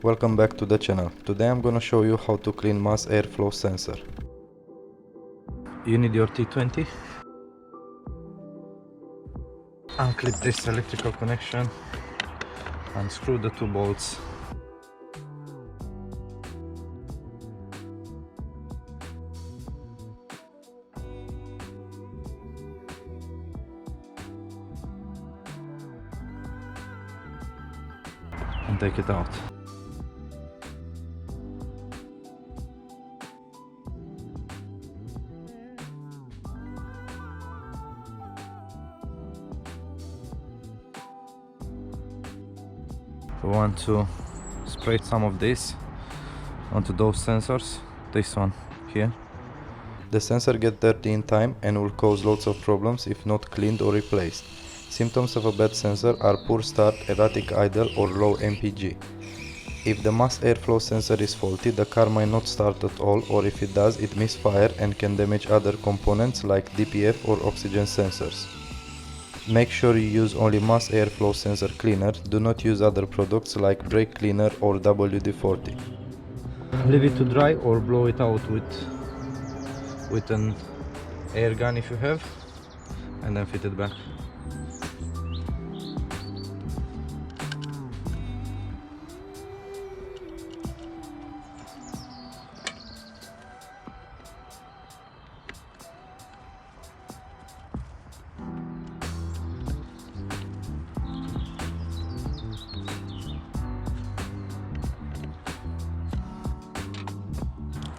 Welcome back to the channel. Today I'm gonna show you how to clean mass airflow sensor. You need your T20. Unclip this electrical connection, unscrew the two bolts. And take it out. We want to spray some of this onto those sensors. This one here. The sensor gets dirty in time and will cause lots of problems if not cleaned or replaced. Symptoms of a bad sensor are poor start, erratic idle or low MPG. If the mass airflow sensor is faulty, the car might not start at all, or if it does, it misfires and can damage other components like DPF or oxygen sensors. Make sure you use only mass airflow sensor cleaner. Do not use other products like brake cleaner or WD-40. Leave it to dry or blow it out with an air gun if you have, and then fit it back.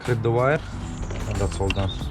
Clip the wire and that's all done.